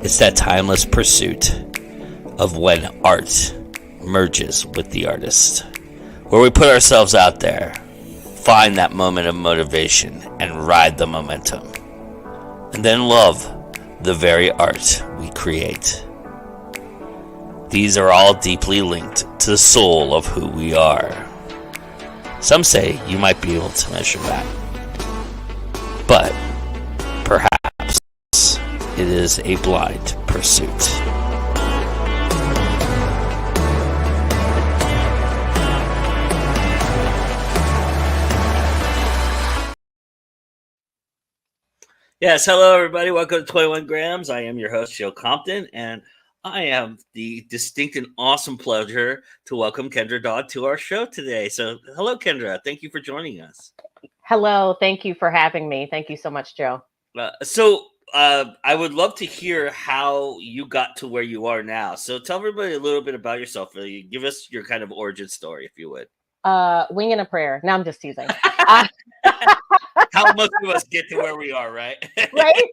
It's that timeless pursuit of when art merges with the artist, where we put ourselves out there, find that moment of motivation, and ride the momentum, and then love the very art we create. These are all deeply linked to the soul of who we are. Some say you might be able to measure that, but perhaps it is a blind pursuit. Yes, hello everybody. Welcome to 21 Grams. I am your host, Joe Compton, and I have the distinct and awesome pleasure to welcome Kendra Dodd to our show today. So, hello, Kendra. Thank you for joining us. Hello. Thank you for having me. Thank you so much, Joe. I would love to hear how you got to where you are now. So, tell everybody a little bit about yourself. Give us your kind of origin story, if you would. Wing and a prayer. No, I'm just teasing. How most of us get to where we are, right? Right?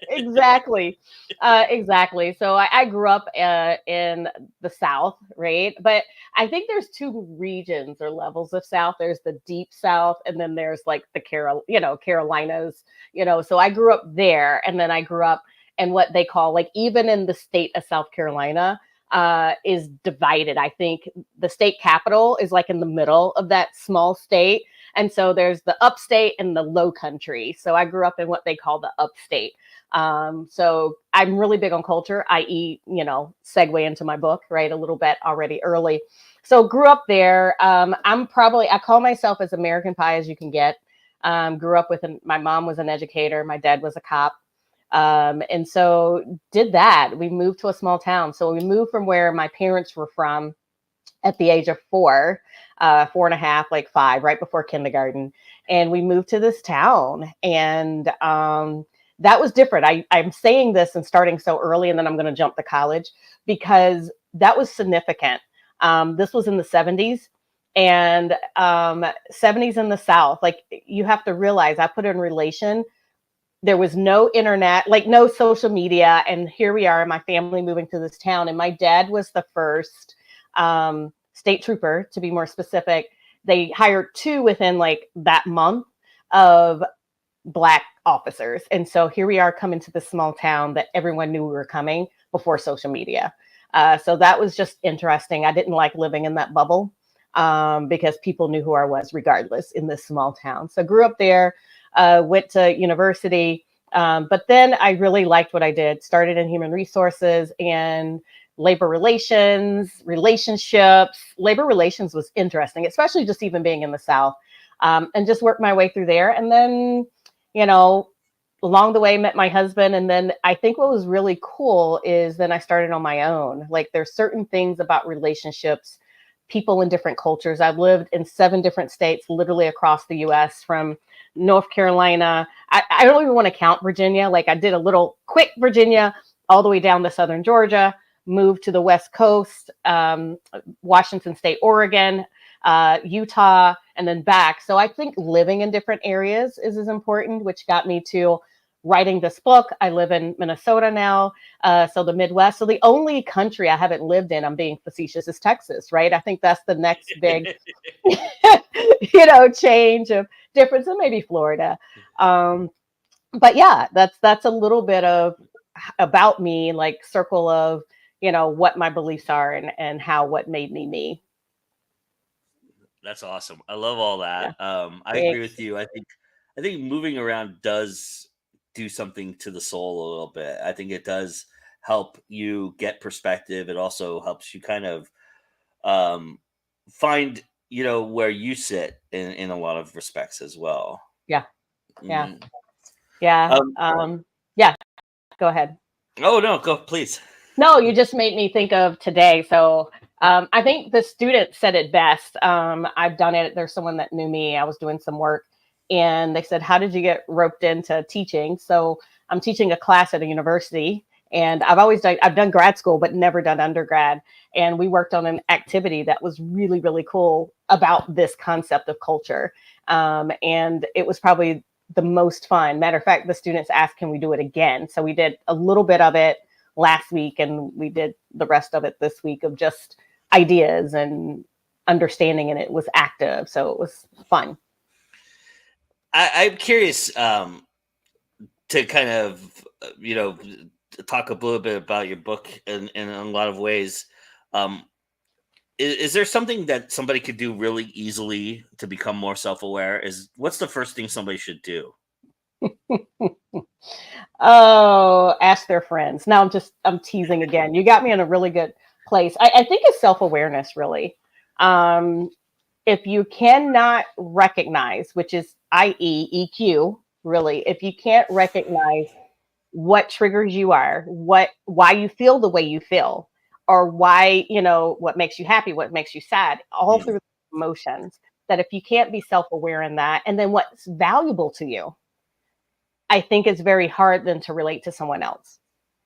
Exactly. Exactly. So I grew up in the South, right? But I think there's two regions or levels of South. There's the deep South, and then there's like the Carolinas, So I grew up there, and then I grew up in what they call, like, even in the state of South Carolina, is divided. I think the state capital is like in the middle of that small state. And so there's the upstate and the low country. So I grew up in what they call the upstate. So I'm really big on culture, i.e., segue into my book, right? A little bit already early. So grew up there. I call myself as American pie as you can get. Grew up my mom was an educator. My dad was a cop. And so did that. We moved to a small town. So we moved from where my parents were from at the age of 4 and a half, like 5, right before kindergarten. And we moved to this town. And that was different. I'm saying this and starting so early, and then I'm going to jump to college because that was significant. This was in the 70s. And 70s in the South, like, you have to realize, I put it in relation. There was no internet, like no social media. And here we are, my family moving to this town. And my dad was the first state trooper, to be more specific. They hired 2 within like that month of Black officers. And so here we are coming to this small town that everyone knew we were coming before social media. So that was just interesting. I didn't like living in that bubble because people knew who I was regardless in this small town. So grew up there, went to university. But then I really liked what I did, started in human resources and labor relationships. Labor relations was interesting, especially just even being in the South, and just worked my way through there. And then, along the way, met my husband. And then I think what was really cool is then I started on my own. Like, there's certain things about relationships, people in different cultures. I've lived in 7 different states, literally across the US, from North Carolina. I don't even want to count Virginia. Like, I did a little quick Virginia all the way down to Southern Georgia, moved to the West Coast, Washington State, Oregon, Utah, and then back. So I think living in different areas is as important, which got me to writing this book. I live in Minnesota now, so the Midwest. So the only country I haven't lived in, I'm being facetious, is Texas, right? I think that's the next big, change of difference, and maybe Florida. But yeah, that's a little bit about me, like circle of, what my beliefs are and what made me me. That's awesome. I love all that. Yeah. I agree with you. I think moving around does do something to the soul a little bit. I think it does help you get perspective. It also helps you kind of find, where you sit in a lot of respects as well. Yeah. Yeah. Mm-hmm. Yeah. Yeah. Go ahead. Oh, no, go, please. No, you just made me think of today. So I think the student said it best. I've done it. There's someone that knew me. I was doing some work, and they said, how did you get roped into teaching? So I'm teaching a class at a university, and I've done grad school, but never done undergrad. And we worked on an activity that was really, really cool about this concept of culture. And it was probably the most fun. Matter of fact, the students asked, can we do it again? So we did a little bit of it last week, and we did the rest of it this week of just ideas and understanding, and it was active. So it was fun. I'm curious to kind of, talk a little bit about your book in a lot of ways. Um, is there something that somebody could do really easily to become more self-aware? What's the first thing somebody should do? Oh, ask their friends. Now I'm teasing again. You got me in a really good place. I think it's self-awareness, really. Um, if you cannot recognize, which is i.e. EQ, really, if you can't recognize what triggers you are, why you feel the way you feel, or why, what makes you happy, what makes you sad, all Yeah. through emotions, that if you can't be self-aware in that, and then what's valuable to you, I think it's very hard then to relate to someone else,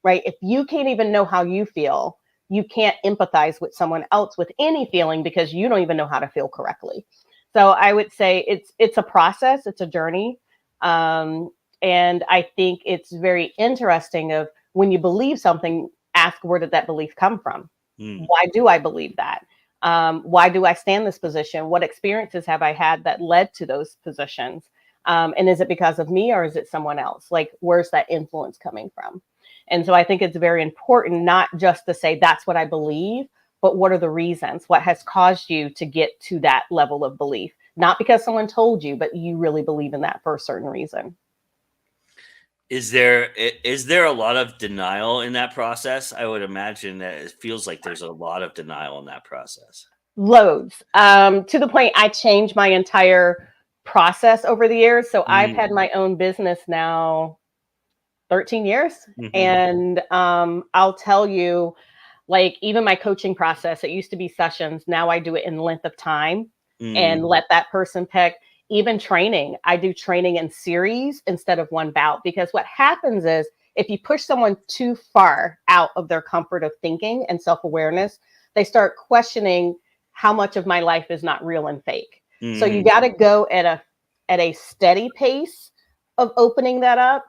right? If you can't even know how you feel, you can't empathize with someone else with any feeling because you don't even know how to feel correctly. So I would say it's a process, it's a journey. And I think it's very interesting of when you believe something, ask where did that belief come from? Mm. Why do I believe that? Why do I stand this position? What experiences have I had that led to those positions? And is it because of me or is it someone else? Like, where's that influence coming from? And so I think it's very important not just to say that's what I believe, but what are the reasons? What has caused you to get to that level of belief? Not because someone told you, but you really believe in that for a certain reason. Is there a lot of denial in that process? I would imagine that it feels like there's a lot of denial in that process. Loads. To the point I changed my entire process over the years. So I've had Mm. my own business now 13 years. Hmm. And I'll tell you, like, even my coaching process, it used to be sessions. Now I do it in length of time and Mm. let that person pick. Even training, I do training in series instead of one bout, because what happens is if you push someone too far out of their comfort of thinking and self-awareness, they start questioning how much of my life is not real and fake. So you Mm. got to go at a steady pace of opening that up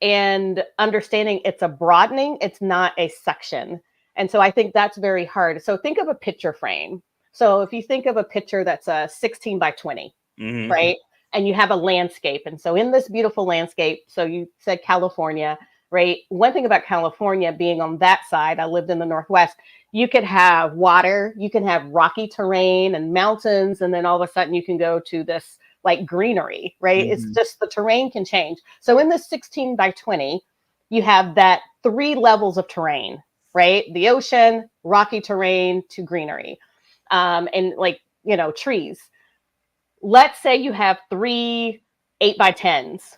and understanding it's a broadening, it's not a section. And so I think that's very hard. So think of a picture frame. So if you think of a picture that's a 16 by 20, Hmm. right? And you have a landscape. And so in this beautiful landscape, so you said California, right? One thing about California being on that side, I lived in the Northwest, you could have water, you can have rocky terrain and mountains, and then all of a sudden you can go to this like greenery, right? It's Hmm. just the terrain can change. So in this 16 by 20, you have that 3 levels of terrain, right? The ocean, rocky terrain to greenery, and like, trees. Let's say you have 3 8 by 10s,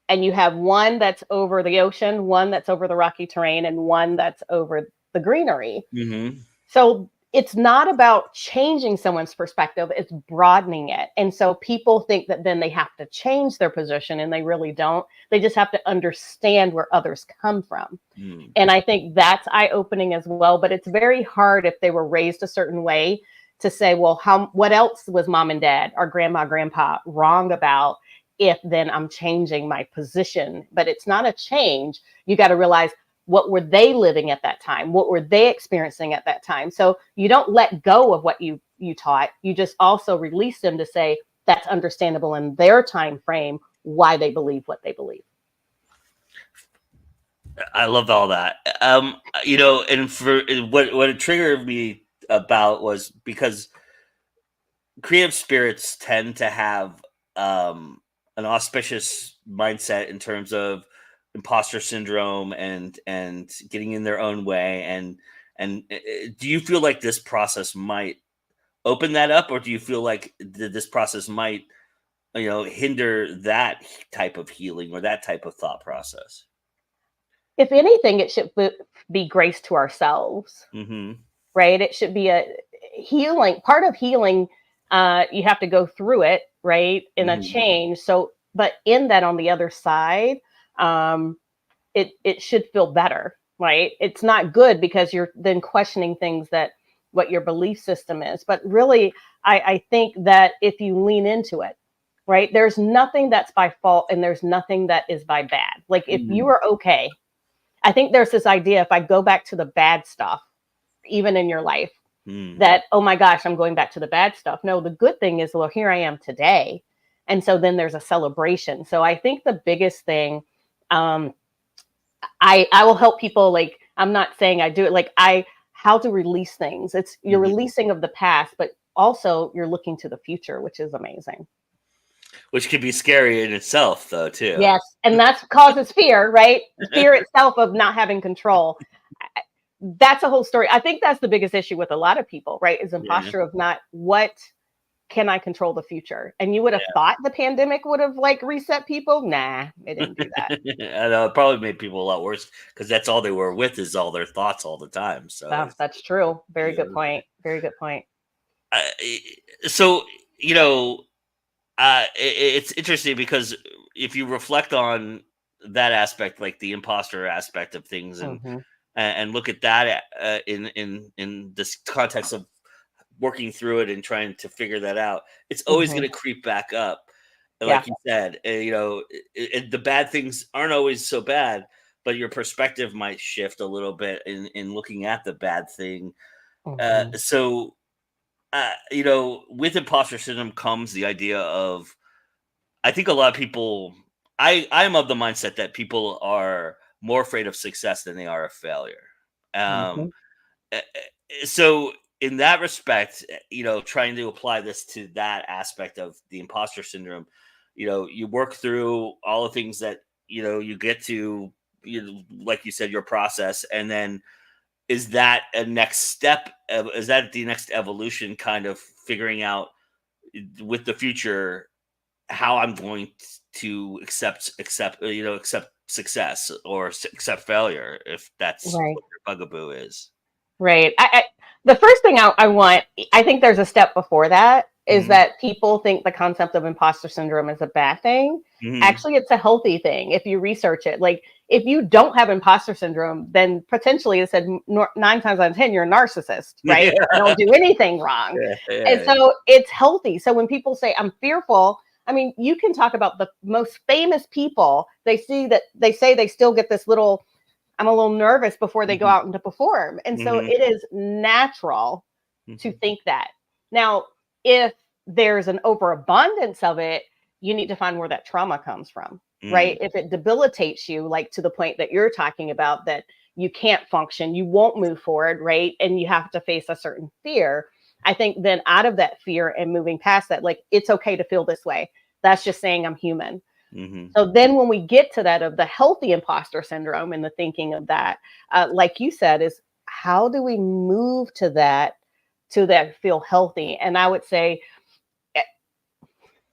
and you have one that's over the ocean, one that's over the rocky terrain, and one that's over the greenery. Hmm. So it's not about changing someone's perspective, it's broadening it. And so people think that then they have to change their position, and they really don't. They just have to understand where others come from. Mm. And I think that's eye opening as well. But it's very hard if they were raised a certain way to say, well, what else was mom and dad or grandma, grandpa wrong about, if then I'm changing my position? But it's not a change. You got to realize, what were they living at that time? What were they experiencing at that time? So you don't let go of what you taught. You just also release them to say that's understandable in their time frame, why they believe what they believe. I love all that. And for what it triggered me about was because creative spirits tend to have an auspicious mindset in terms of imposter syndrome and getting in their own way. And do you feel like this process might open that up, or do you feel like this process might hinder that type of healing or that type of thought process? If anything, it should be grace to ourselves, Hmm. right? It should be a healing. Part of healing, you have to go through it, right? In a Hmm. change. So, but in that, on the other side, um, it should feel better, right? It's not good because you're then questioning things that what your belief system is. But really, I think that if you lean into it, right, there's nothing that's by fault and there's nothing that is by bad. Like if you Hmm. are okay I think there's this idea, if I go back to the bad stuff, even in your life, Mm. that, oh my gosh, I'm going back to the bad stuff. No, the good thing is, well, here I am today. And so then there's a celebration. So I think the biggest thing, I will help people, like, I'm not saying I do it, like, how to release things. It's you're releasing of the past, but also you're looking to the future, which is amazing. Which can be scary in itself, though, too. Yes, and that's causes fear, right? Fear itself of not having control. That's a whole story. I think that's the biggest issue with a lot of people, right? Is imposter of not, what can I control the future? And you would have thought the pandemic would have like reset people. Nah, it didn't do that. I know, it probably made people a lot worse because that's all they were with, is all their thoughts all the time. So That's true. Very good point. Very good point. So, it's interesting because if you reflect on that aspect, like the imposter aspect of things, and look at that in this context of working through it and trying to figure that out, it's always going to creep back up. Like you said, the bad things aren't always so bad, but your perspective might shift a little bit in looking at the bad thing. So, with imposter syndrome comes the idea of, I think a lot of people, I'm of the mindset that people are more afraid of success than they are of failure. So in that respect, trying to apply this to that aspect of the imposter syndrome, you work through all the things that, you get to, like you said, your process. And then is that a next step? Is that the next evolution, kind of figuring out with the future how I'm going to accept success or accept failure, if that's what your bugaboo is. Right. The first thing I want, I think there's a step before that, is that people think the concept of imposter syndrome is a bad thing. Actually, it's a healthy thing if you research it. Like, if you don't have imposter syndrome, then potentially, it said 9 times out of 10, you're a narcissist, right? You don't do anything wrong. And so it's healthy. So when people say, I'm fearful, I mean, you can talk about the most famous people. They say they still get this little, I'm a little nervous before they go out and to perform. And so it is natural to think that. Now, if there's an overabundance of it, you need to find where that trauma comes from, right? If it debilitates you, like to the point that you're talking about, that you can't function, you won't move forward, right? And you have to face a certain fear. I think then out of that fear and moving past that, like, it's okay to feel this way. That's just saying I'm human. So then when we get to that of the healthy imposter syndrome and the thinking of that, like you said, is how do we move to that feel healthy? And I would say,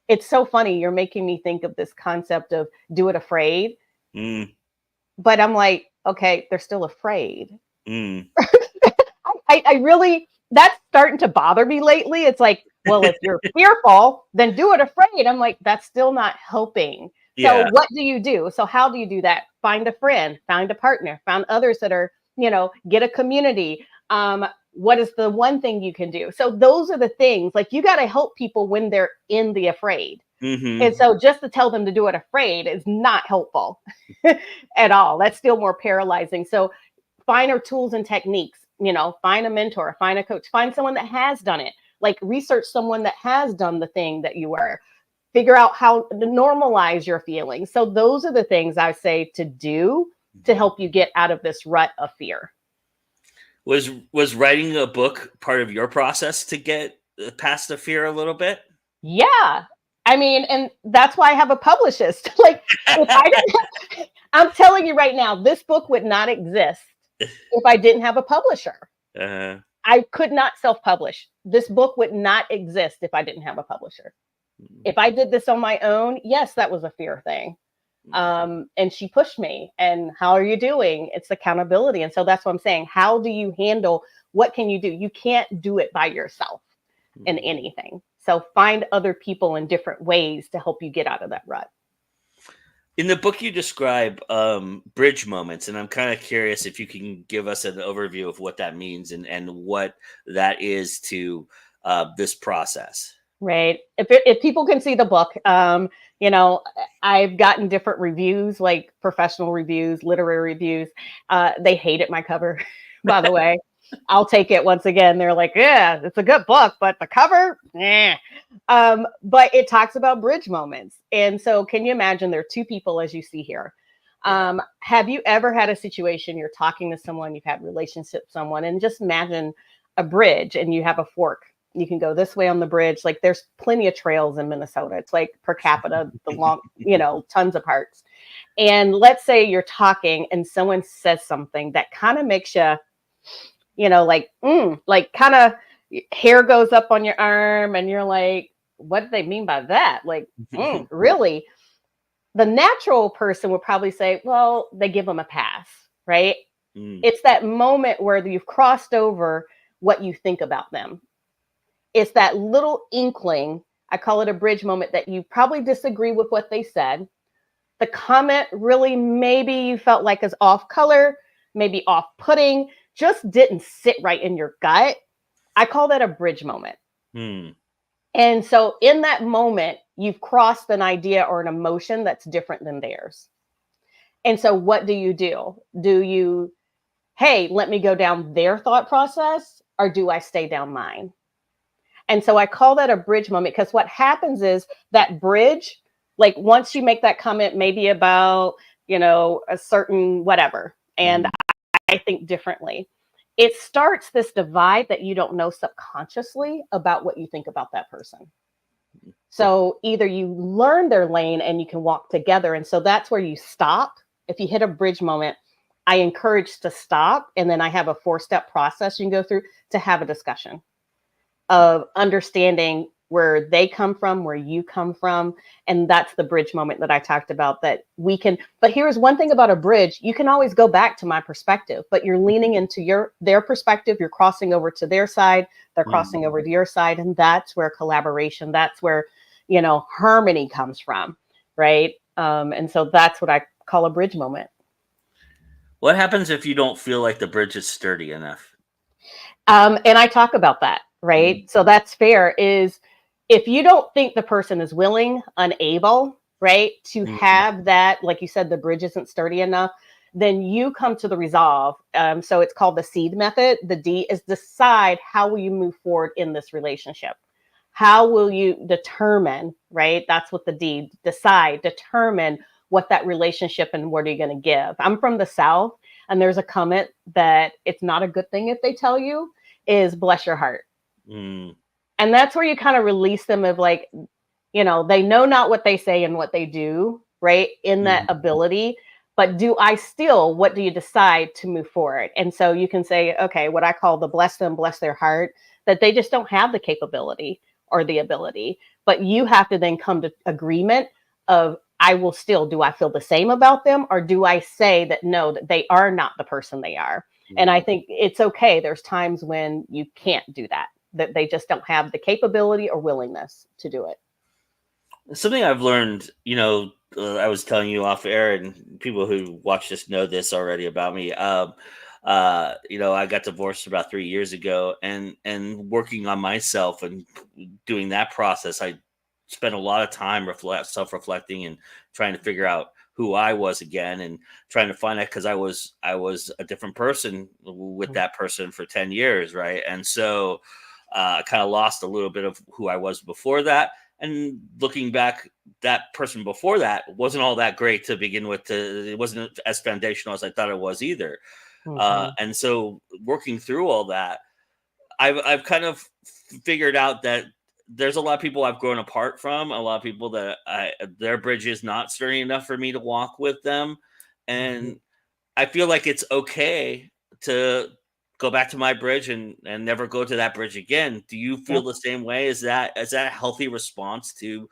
it's so funny. You're making me think of this concept of do it afraid. But I'm like, okay, they're still afraid. I really, that's starting to bother me lately. It's like, well, if you're fearful, then do it afraid. I'm like, that's still not helping. So what do you do? So how do you do that? Find a friend, find a partner, find others that are, get a community. What is the one thing you can do? So those are the things, like, you got to help people when they're in the afraid. And so just to tell them to do it afraid is not helpful at all. That's still more paralyzing. So find our tools and techniques, find a mentor, find a coach, find someone that has done it. Like, research someone that has done the thing that you were. Figure out how to normalize your feelings. So those are the things I say to do to help you get out of this rut of fear. Was writing a book part of your process to get past the fear a little bit? Yeah. I mean, and that's why I have a publicist. Like, if I didn't, I'm telling you right now, this book would not exist if I didn't have a publisher. I could not self-publish. This book would not exist if I didn't have a publisher. If I did this on my own, yes, that was a fear thing. And she pushed me. And how are you doing? It's accountability. And so that's what I'm saying. How do you handle, what can you do? You can't do it by yourself in anything. So find other people in different ways to help you get out of that rut. In the book, you describe bridge moments, and I'm kind of curious if you can give us an overview of what that means and what that is to this process. Right. If people can see the book, you know, I've gotten different reviews, like professional reviews, literary reviews. They hated my cover, by the way. I'll take it once again. They're like, yeah, it's a good book, but the cover, yeah. But it talks about bridge moments. And so can you imagine there are two people as you see here? Yeah. Have you ever had a situation you're talking to someone, you've had relationship with someone, and just imagine a bridge and you have a fork. You can go this way on the bridge. Like there's plenty of trails in Minnesota. It's like per capita, the long, you know, tons of parts. And let's say you're talking and someone says something that kind of makes you, you know, like kind of hair goes up on your arm and you're like, what do they mean by that? Like, really? The natural person would probably say, well, they give them a pass, right? Mm. It's that moment where you've crossed over what you think about them. It's that little inkling, I call it a bridge moment, that you probably disagree with what they said. The comment really maybe you felt like is off color, maybe off putting, just didn't sit right in your gut. I call that a bridge moment. Mm. And so in that moment, you've crossed an idea or an emotion that's different than theirs. And so what do? Do you, hey, let me go down their thought process, or do I stay down mine? And so I call that a bridge moment because what happens is that bridge, like once you make that comment, maybe about, you know, a certain whatever, and I think differently, it starts this divide that you don't know subconsciously about what you think about that person. So either you learn their lane and you can walk together. And so that's where you stop. If you hit a bridge moment, I encourage to stop. And then I have a 4-step process you can go through to have a discussion of understanding where they come from, where you come from. And that's the bridge moment that I talked about, that we can, but here's one thing about a bridge, you can always go back to my perspective, but you're leaning into their perspective, you're crossing over to their side, they're crossing over to your side. And that's where collaboration, that's where, you know, harmony comes from. Right. And so that's what I call a bridge moment. What happens if you don't feel like the bridge is sturdy enough? And I talk about that, right? Mm. So that's fair. Is if you don't think the person is willing, unable, right, to Mm. have that, like you said, the bridge isn't sturdy enough, then you come to the resolve. So it's called the seed method. The D is decide how will you move forward in this relationship? How will you determine, right? That's what the D decide, determine what that relationship and what are you going to give. I'm from the South, and there's a comment that it's not a good thing if they tell you is bless your heart. Mm. And that's where you kind of release them of like, you know, they know not what they say and what they do, right? In that Mm. ability. But do I still, what do you decide to move forward? And so you can say, okay, what I call the bless them, bless their heart, that they just don't have the capability or the ability. But you have to then come to agreement of, I will still, do I feel the same about them? Or do I say that no, that they are not the person they are? And I Mm. think it's okay. There's times when you can't do that, that they just don't have the capability or willingness to do it. Something I've learned, I was telling you off air, and people who watch this know this already about me. I got divorced about 3 years ago, and working on myself and doing that process, I spent a lot of time self-reflecting and trying to figure out who I was again, and trying to find out, because I was a different person with that person for 10 years, right? And so I kind of lost a little bit of who I was before that. And looking back, that person before that wasn't all that great to begin with. It wasn't as foundational as I thought it was either. Mm-hmm. And so working through all that, I've kind of figured out that there's a lot of people I've grown apart from, a lot of people that their bridge is not sturdy enough for me to walk with them. Mm-hmm. And I feel like it's okay to go back to my bridge and never go to that bridge again. Do you feel Yep. the same way? Is that a healthy response to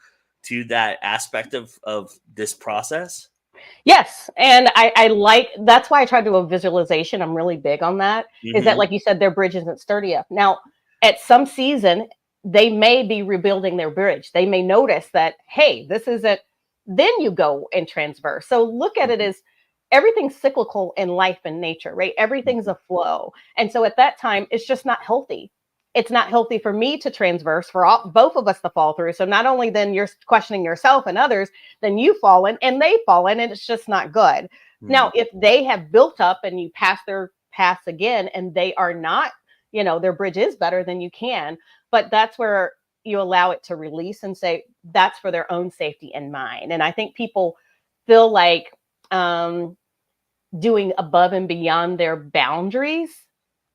that aspect of this process? Yes. And I like, that's why I try to do a visualization. I'm really big on that. Is that, Hmm. like you said, their bridge isn't sturdy enough. Now, at some season, they may be rebuilding their bridge. They may notice that, hey, this isn't, then you go and transverse. So look at it Hmm. as everything's cyclical in life and nature, right? Everything's a flow. And so at that time, it's just not healthy. it's not healthy for me to transverse, for both of us to fall through. So not only then you're questioning yourself and others, then you've fallen and they've fallen, and it's just not good. Now, if they have built up and you pass their paths again and they are not, their bridge is better, than you can. But that's where you allow it to release and say, that's for their own safety and mine. And I think people feel like doing above and beyond their boundaries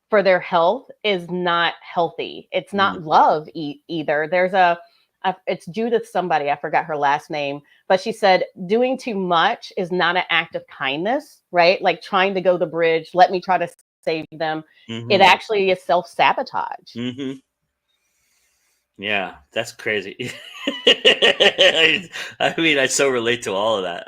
for their health is not healthy. It's not love either. There's it's Judith somebody, I forgot her last name, but she said doing too much is not an act of kindness, right? Like trying to go the bridge, let me try to save them. It actually is self-sabotage. Yeah, that's crazy. I mean, I so relate to all of that.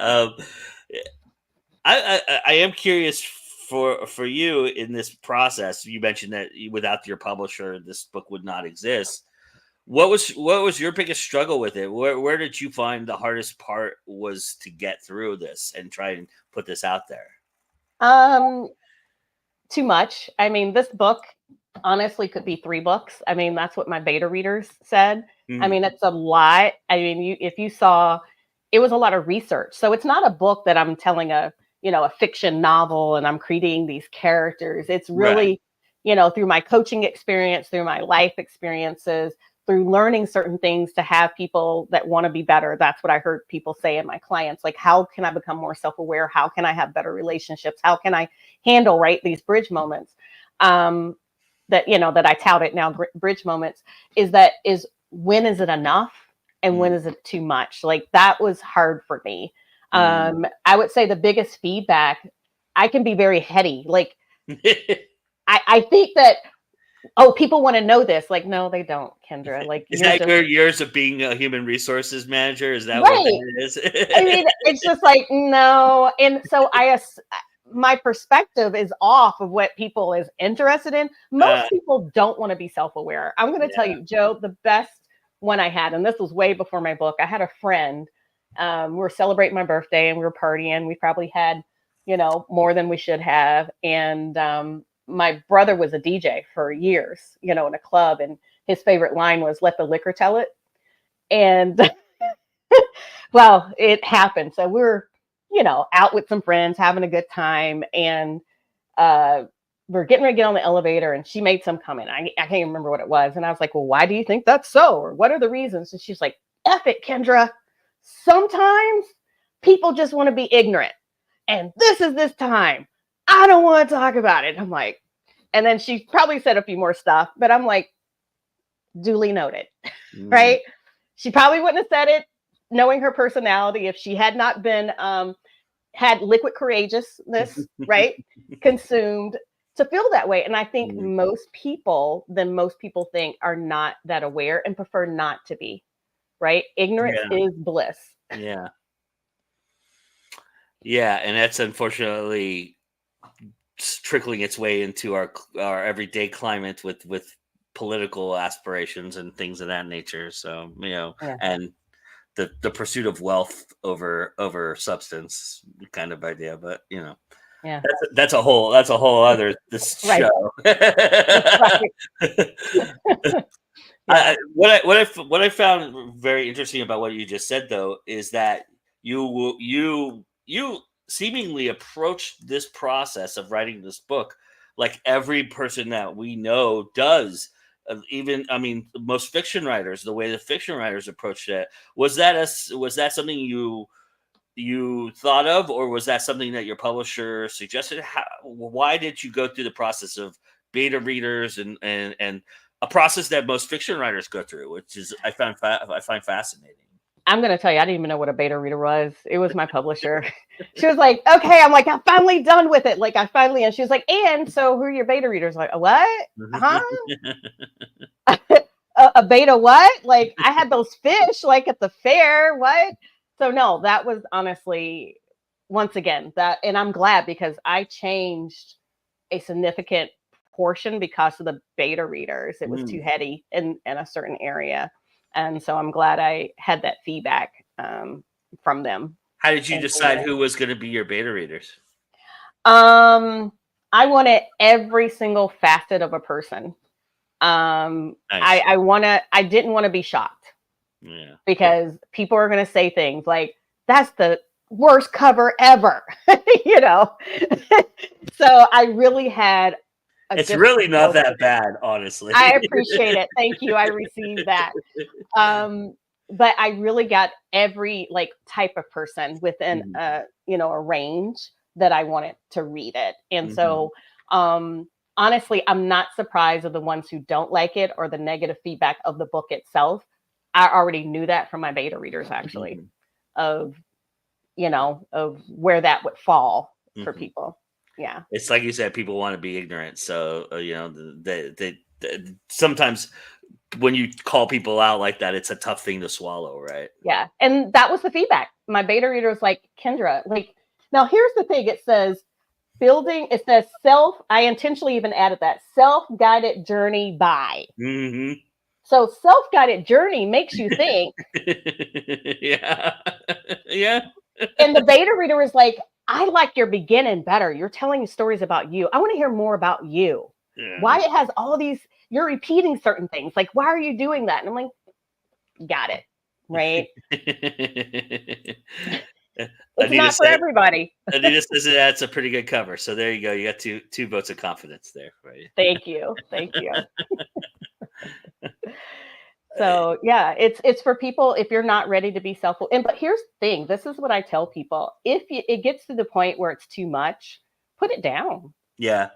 I am curious for you in this process. You mentioned that without your publisher, this book would not exist. What was your biggest struggle with it? Where did you find the hardest part was to get through this and try and put this out there? Too much. I mean, this book honestly could be 3 books. I mean, that's what my beta readers said. I mean, it's a lot. I mean, if you saw, it was a lot of research. So it's not a book that I'm telling a fiction novel and I'm creating these characters. It's really, through my coaching experience, through my life experiences, through learning certain things to have people that want to be better. That's what I heard people say in my clients. Like, how can I become more self-aware? How can I have better relationships? How can I handle, these bridge moments? That I tout it now, bridge moments, is when is it enough and when is it too much? Like, that was hard for me. I would say the biggest feedback, I can be very heady. Like, I think that, people want to know this. Like, no, they don't, Kendra. Like, is that your years of being a human resources manager? Is that right. what that is? I mean, it's just like, no. And so my perspective is off of what people is interested in. Most people don't want to be self-aware. I'm going to tell you, Joe, the best one I had, and this was way before my book. I had a friend. We were celebrating my birthday and we were partying. We probably had, more than we should have. And my brother was a DJ for years, in a club, and his favorite line was, "Let the liquor tell it." And well, it happened. So we're, out with some friends, having a good time. And we're getting ready to get on the elevator, and she made some comment. I can't even remember what it was. And I was like, well, why do you think that's so? Or what are the reasons? And she's like, F it, Kendra. Sometimes people just want to be ignorant. And this time. I don't want to talk about it. I'm like, and then she probably said a few more stuff, but I'm like, duly noted, right? She probably wouldn't have said it, knowing her personality, if she had not been, had liquid courageousness, right? Consumed to feel that way. And I think most people think, are not that aware and prefer not to be, right? Ignorance is bliss. Yeah. Yeah. And that's unfortunately trickling its way into our everyday climate with political aspirations and things of that nature. So, and the pursuit of wealth over substance kind of idea, but that's a whole other show. What I found very interesting about what you just said, though, is that you seemingly approached this process of writing this book like every person that we know does. Even, I mean, most fiction writers, the way the fiction writers approached it, was that something you thought of, or was that something that your publisher suggested? Why did you go through the process of beta readers and a process that most fiction writers go through, which is I find fascinating? I'm going to tell you, I didn't even know what a beta reader was. It was my publisher. She was like, okay. I'm like, I'm finally done with it. Like, and she was like, and so who are your beta readers? Like, what? Huh? A beta what? Like, I had those fish like at the fair. What? So no, that was honestly, once again, and I'm glad, because I changed a significant portion because of the beta readers. It was too heady in a certain area. And so I'm glad I had that feedback from them. How did you decide who was going to be your beta readers? I wanted every single facet of a person. Nice. I didn't want to be shocked. Yeah. Because people are going to say things like, that's the worst cover ever, you know? So I really had It's really not that bad, honestly. I appreciate it. Thank you. I received that. But I really got every like type of person within a range that I wanted to read it. And so honestly, I'm not surprised of the ones who don't like it or the negative feedback of the book itself. I already knew that from my beta readers, actually, of where that would fall for people. Yeah. It's like you said, people want to be ignorant. So, they sometimes when you call people out like that, it's a tough thing to swallow, right? Yeah. And that was the feedback. My beta reader was like, Kendra, like, now here's the thing. It says I intentionally even added that self-guided journey by. So self-guided journey makes you think. Yeah. Yeah. And the beta reader was like, I like your beginning better. You're telling stories about you. I want to hear more about you. Yeah. Why it has all these, you're repeating certain things. Like, why are you doing that? And I'm like, got it. Right. It's not for everybody. Anita says that's a pretty good cover. So there you go. You got two votes of confidence there. Right. Thank you. Thank you. So yeah, it's for people if you're not ready to be self-aware. But here's the thing: this is what I tell people: if it gets to the point where it's too much, put it down. Yeah.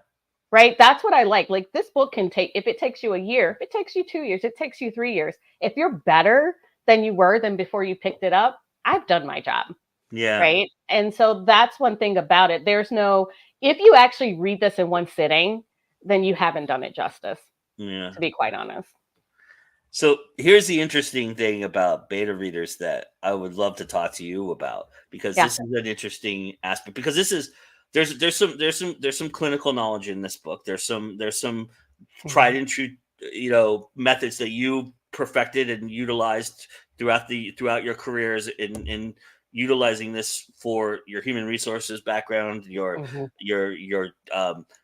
Right. That's what I like. Like this book can take, if it takes you a year, if it takes you 2 years, it takes you 3 years. If you're better than you were than before you picked it up, I've done my job. Yeah. Right. And so that's one thing about it. If you actually read this in one sitting, then you haven't done it justice. Yeah. To be quite honest. So here's the interesting thing about beta readers that I would love to talk to you about, because this is an interesting aspect, because there's some clinical knowledge in this book. There's some tried and true, methods that you perfected and utilized throughout your careers in utilizing this for your human resources background, your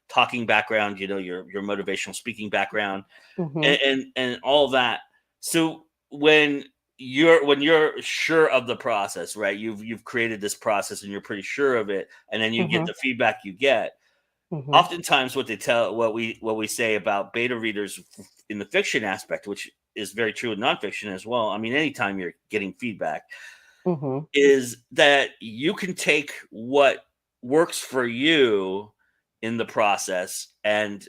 talking background, your motivational speaking background, and all of that. So when you're sure of the process, right? You've created this process and you're pretty sure of it, and then you get the feedback you get. Oftentimes what we say about beta readers in the fiction aspect, which is very true in nonfiction as well. I mean, anytime you're getting feedback, is that you can take what works for you in the process and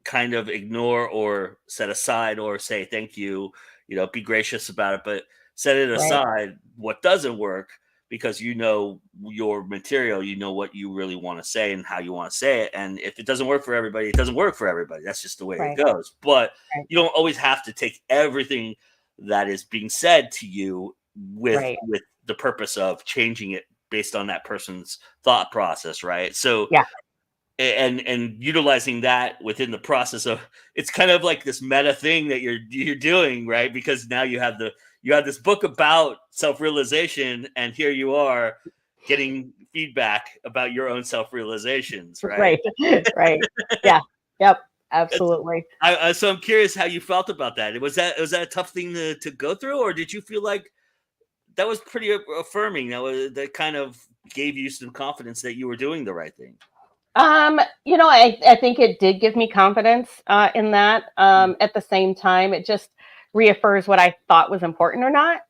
kind of ignore or set aside or say thank you, be gracious about it, but set it aside what doesn't work, because your material, what you really want to say and how you want to say it. And if it doesn't work for everybody, it doesn't work for everybody. That's just the way it goes. But you don't always have to take everything that is being said to you with the purpose of changing it based on that person's thought process, right? So and utilizing that within the process of, it's kind of like this meta thing that you're doing, right? Because now you have this book about self-realization, and here you are getting feedback about your own self-realizations, right? Right. Yeah. Yep. Absolutely. So I'm curious how you felt about that. Was that a tough thing to go through, or did you feel like that was pretty affirming? That kind of gave you some confidence that you were doing the right thing? I think it did give me confidence in that. At the same time, it just reaffirms what I thought was important or not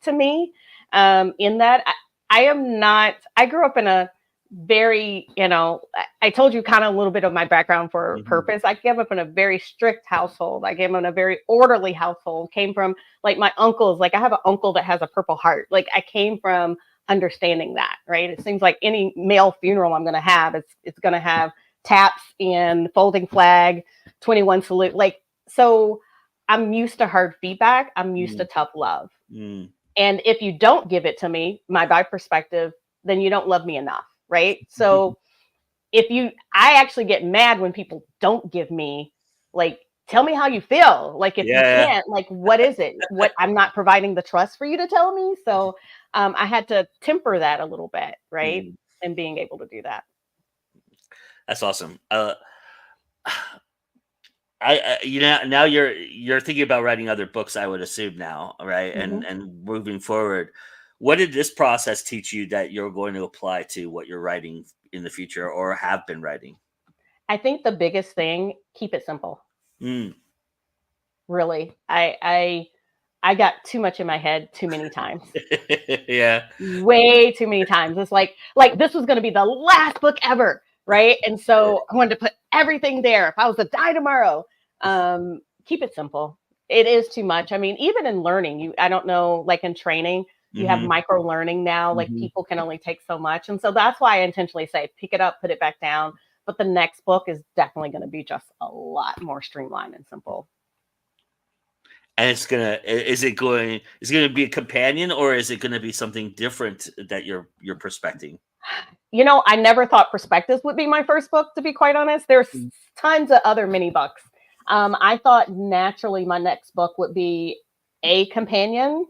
to me. In that, I grew up in a very, I told you kind of a little bit of my background for purpose. I grew up in a very strict household. I came in a very orderly household. Came from like my uncles. Like I have an uncle that has a Purple Heart. Like I came from understanding that, right? It seems like any male funeral I'm going to have, it's going to have taps and folding flag, 21 salute. Like, so I'm used to hard feedback. I'm used to tough love. And if you don't give it to me, my perspective, then you don't love me enough. Right. So I actually get mad when people don't give me, like, tell me how you feel. Like, if you can't, like, what is it? What I'm not providing the trust for you to tell me. So I had to temper that a little bit, right? And being able to do that. That's awesome. now you're thinking about writing other books, I would assume now, right? Mhm. And moving forward, what did this process teach you that you're going to apply to what you're writing in the future or have been writing? I think the biggest thing, keep it simple. Mm. Really. I got too much in my head too many times. Yeah. Way too many times. It's like this was going to be the last book ever, right? And so I wanted to put everything there. If I was to die tomorrow, keep it simple. It is too much. I mean, even in learning, I don't know, like in training, you have Hmm. micro learning now. Like Hmm. people can only take so much, and so that's why I intentionally say pick it up, put it back down. But the next book is definitely going to be just a lot more streamlined and simple. And is it gonna be a companion, or is it gonna be something different that you're prospecting? I never thought Perspectives would be my first book, to be quite honest. There's tons of other mini books. I thought naturally my next book would be a companion,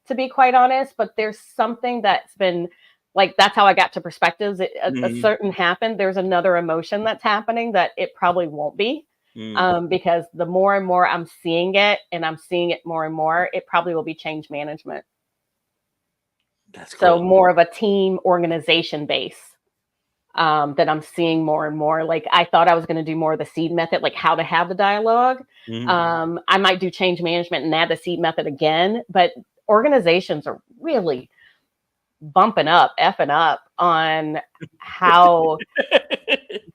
to be quite honest, but there's something that's been like that's how I got to Perspectives. A Mhm. certain happened. There's another emotion that's happening that it probably won't be. Mm. Because the more and more I'm seeing it and I'm seeing it more and more, it probably will be change management. That's So cool. more of a team organization base that I'm seeing more and more. Like I thought I was going to do more of the seed method, like how to have the dialogue. Mhm. I might do change management and add the seed method again, but organizations are really bumping up, effing up on how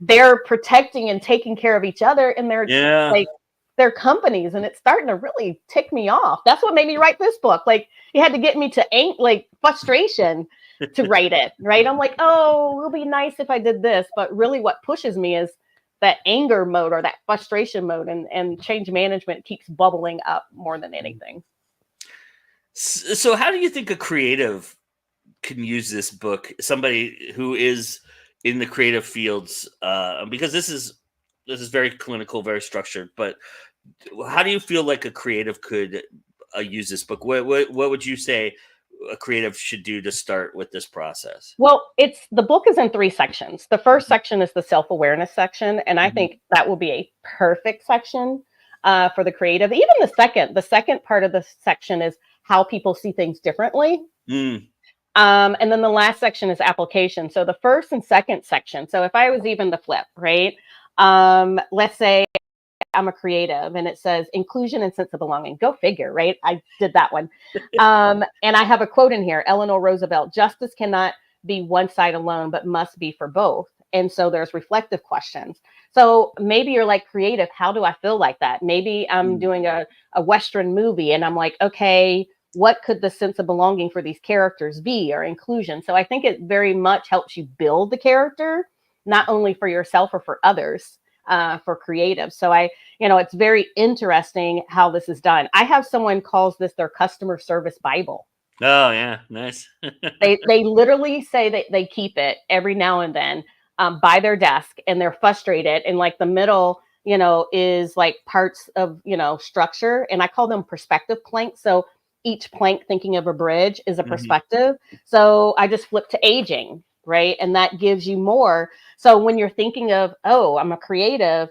they're protecting and taking care of each other in their Yeah. like their companies, and it's starting to really tick me off. That's what made me write this book. Like it had to get me to like frustration to write it, right? I'm like, oh, it'll be nice if I did this, but really what pushes me is that anger mode or that frustration mode, and change management keeps bubbling up more than anything. So how do you think a creative can use this book? Somebody who is in the creative fields, because this is very clinical, very structured. But how do you feel like a creative could use this book? What would you say a creative should do to start with this process? Well, it's the book is in three sections. The first section is the self-awareness section, and I Mhm. think that will be a perfect section for the creative. Even the second part of the section is how people see things differently. Mm. And then the last section is application. So the first and second section. So if I was even the flip, right? Let's say I'm a creative and it says inclusion and sense of belonging. Go figure, right? I did that one. And I have a quote in here, Eleanor Roosevelt, justice cannot be one side alone, but must be for both. And so there's reflective questions. So maybe you're like creative. How do I feel like that? Maybe I'm Mm. doing a Western movie and I'm like, okay, what could the sense of belonging for these characters be or inclusion? So I think it very much helps you build the character, not only for yourself or for others, for creative. So it's very interesting how this is done. I have someone calls this their customer service Bible. Oh yeah, nice. They literally say that they keep it every now and then by their desk, and they're frustrated. And like the middle, is like parts of structure, and I call them perspective planks. So each plank, thinking of a bridge, is a Mhm. perspective. So I just flip to aging, right, and that gives you more. So when you're thinking of, oh, I'm a creative,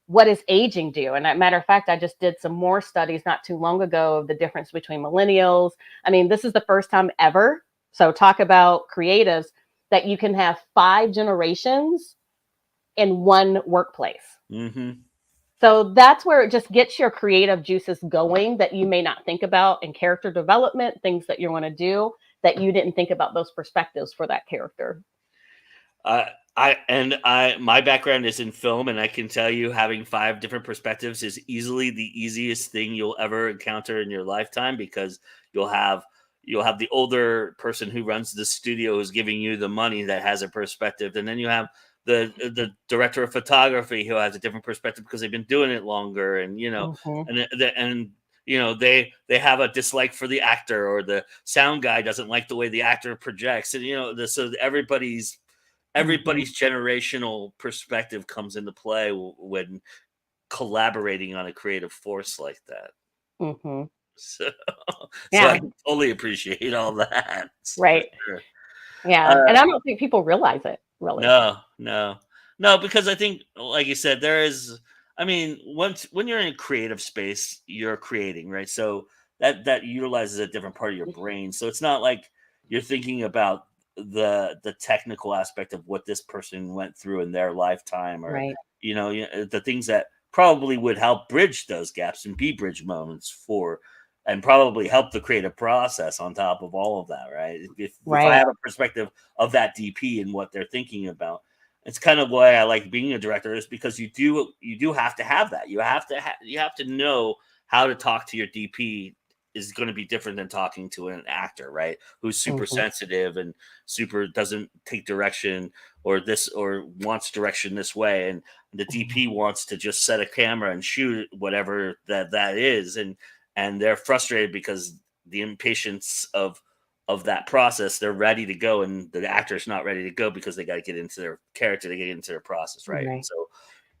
what does aging do? And a matter of fact, I just did some more studies not too long ago of the difference between millennials. I mean, this is the first time ever. So talk about creatives that you can have 5 generations in one workplace. Mhm. So that's where it just gets your creative juices going that you may not think about in character development, things that you want to do that you didn't think about those perspectives for that character. Uh, my background is in film, and I can tell you, having five different perspectives is easily the easiest thing you'll ever encounter in your lifetime, because you'll have you'll have the older person who runs the studio who's giving you the money that has a perspective, and then you have the director of photography who has a different perspective because they've been doing it longer, and Mhm. they have a dislike for the actor, or the sound guy doesn't like the way the actor projects, and so Mhm. everybody's generational perspective comes into play when collaborating on a creative force like that. Mhm. So, so I Yeah. can totally appreciate all that for Right. sure. Yeah. Uh, And I don't think people realize it really. no, no, no, because I think, like you said, there is. I mean, when you're in a creative space, you're creating, right? So that utilizes a different part of your brain. So it's not like you're thinking about the technical aspect of what this person went through in their lifetime, or Right. the things that probably would help bridge those gaps and be bridge moments for, and probably help the creative process on top of all of that, right? If I Right. have a perspective of that DP and what they're thinking about, it's kind of why I like being a director, is because you do have to have that. You have to know how to talk to your DP is going to be different than talking to an actor, right? Who's super Mhm. sensitive and super doesn't take direction, or wants direction this way, and the Mhm. DP wants to just set a camera and shoot whatever that is, and they're frustrated because the impatience of that process, they're ready to go, and the actor's not ready to go because they got to get into their character, they get into their process, right? And Right. so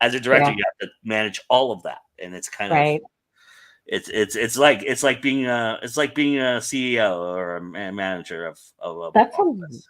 as a director, Yeah. you have to manage all of that, and it's kind of Right. it's like being a CEO or a manager of a That's a office.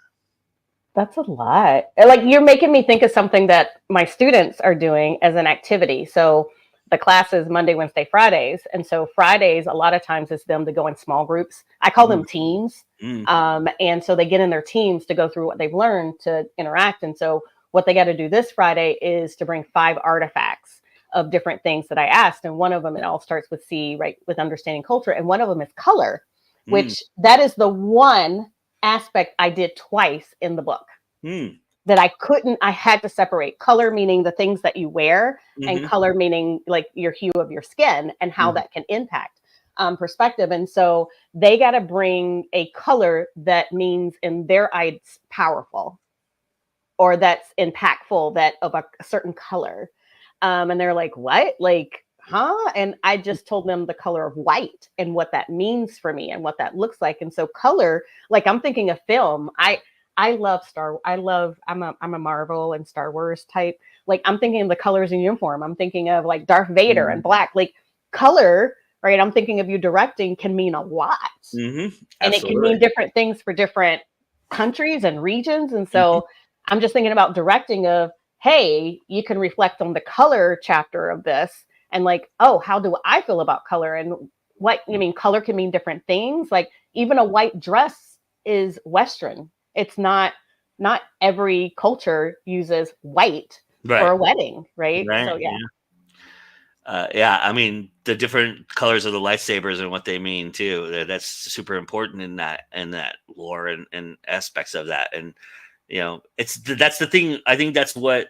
That's a lot. Like you're making me think of something that my students are doing as an activity. So the class is Monday, Wednesday, Fridays. And so Fridays, a lot of times is them to go in small groups. I call Mm, them teams. mm, And so they get in their teams to go through what they've learned to interact. And so what they got to do this Friday is to bring 5 artifacts of different things that I asked. And one of them, it all starts with C, right? With understanding culture. And one of them is color, mm, which that is the one aspect I did twice in the book mm, that I had to separate color, meaning the things that you wear, and mhm, color, meaning like your hue of your skin and how mhm, that can impact perspective. And so they got to bring a color that means in their eyes powerful or that's impactful, that of a certain color. And they're like, what? Like, huh? And I just told them the color of white and what that means for me and what that looks like. And so color, like I'm thinking of film. I'm a Marvel and Star Wars type. Like I'm thinking of the colors in uniform. I'm thinking of like Darth Vader and mhm, black. Like color, right? I'm thinking of you directing can mean a lot. mhm. And it can mean Absolutely. different things for different countries and regions. And Mhm, so I'm just thinking about directing of, hey, you can reflect on the color chapter of this and like, oh, how do I feel about color? And what you mean, color can mean different things. Like even a white dress is Western. It's not every culture uses white for right, a wedding, right? right, So yeah, yeah. Yeah, I mean, the different colors of the lightsabers and what they mean too. That's super important in that lore and aspects of that. And that's the thing. I think that's what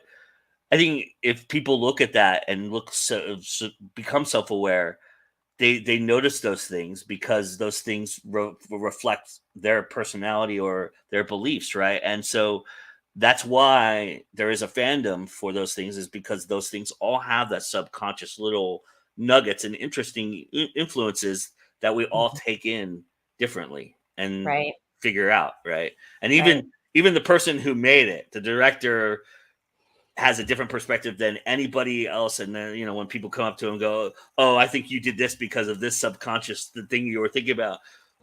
I think. If people look at that and become self aware, they notice those things because those things reflect their personality or their beliefs, right? And so that's why there is a fandom for those things, is because those things all have that subconscious little nuggets and interesting influences that we all mhm, take in differently and right, figure out, right? And right, even the person who made it, the director, has a different perspective than anybody else. And then, when people come up to him and go, "Oh, I think you did this because of this subconscious the thing you were thinking about."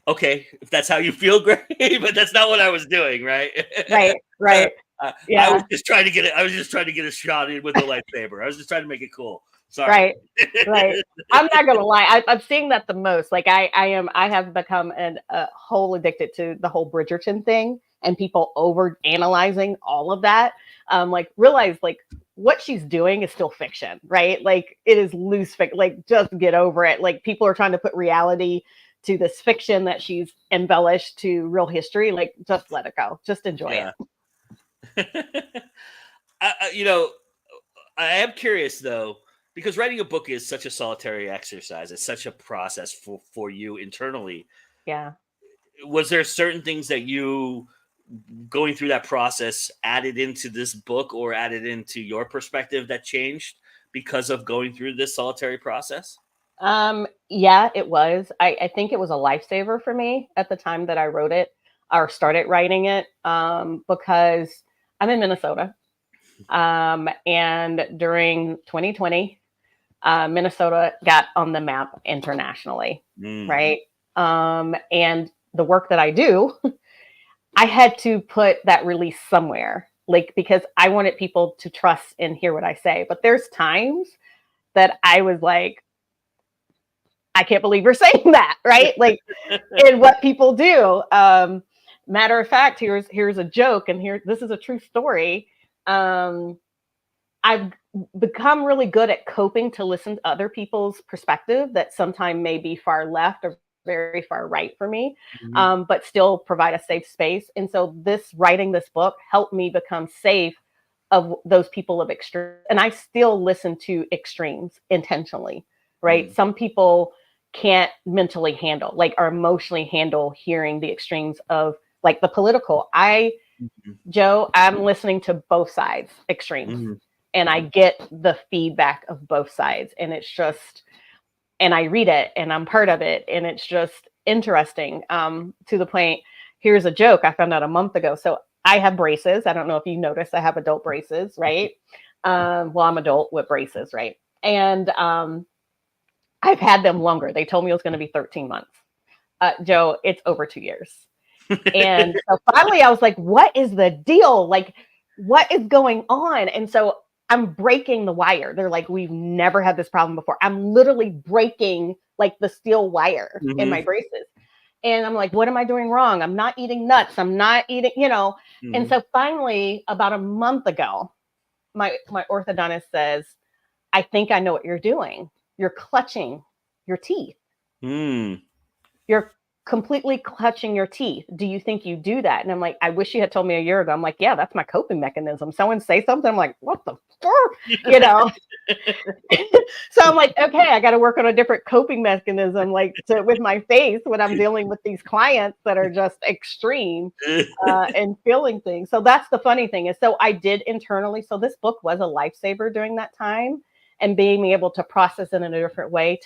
Okay, if that's how you feel, great, but that's not what I was doing, right? right, Uh, right. I was Yeah. just trying to get it. I was just trying to get a shot in with a lightsaber. I was just trying to make it cool. Sorry. Right, right. I'm not gonna lie. I'm seeing that the most. Like I have become a whole addicted to the whole Bridgerton thing and people over analyzing all of that. Like realize like what she's doing is still fiction, right? Like it is loose fiction. Like just get over it. Like people are trying to put reality to this fiction that she's embellished to real history. Like just let it go. Just enjoy it. Yeah. I, you know, I am curious though, because writing a book is such a solitary exercise. It's such a process for you internally. Yeah. Was there certain things that you, going through that process, added into this book or added into your perspective that changed because of going through this solitary process? Yeah, it was. I think it was a lifesaver for me at the time that I wrote it or started writing it, because I'm in Minnesota. And during 2020, Minnesota got on the map internationally, Mm, right? And the work that I do, I had to put that release somewhere, like because I wanted people to trust and hear what I say. But there's times that I was like, I can't believe you're saying that, right? Like, and what people do. Matter of fact, here's a joke, and this is a true story. I've become really good at coping to listen to other people's perspective that sometimes may be far left or very far right for me, but still provide a safe space. And so writing this book helped me become safe of those people of extreme. And I still listen to extremes intentionally, right? Some people can't mentally handle, like, or emotionally handle hearing the extremes of like the political. Joe, I'm listening to both sides, extremes. And I get the feedback of both sides. And it's just, and I read it and I'm part of it. And it's just interesting, to the point. Here's a joke I found out a month ago. So I have braces. I don't know if you noticed, I have adult braces, right? Well, I'm adult with braces, right? And I've had them longer. They told me it was going to be 13 months. Joe, it's over 2 years. And so finally I was like, what is the deal? Like, what is going on? And so I'm breaking the wire. They're like, we've never had this problem before. I'm literally breaking like the steel wire in my braces. And I'm like, what am I doing wrong? I'm not eating nuts. I'm not eating, And so finally, about a month ago, my orthodontist says, I think I know what you're doing. You're clutching your teeth. You're completely clutching your teeth. Do you think you do that? And I'm like, I wish you had told me a year ago. I'm like, yeah, that's my coping mechanism. Someone say something, I'm like, what the fuck? So I'm like, okay, I got to work on a different coping mechanism, like with my face when I'm dealing with these clients that are just extreme and feeling things. So that's the funny thing is, so I did internally. So this book was a lifesaver during that time, and being able to process it in a different way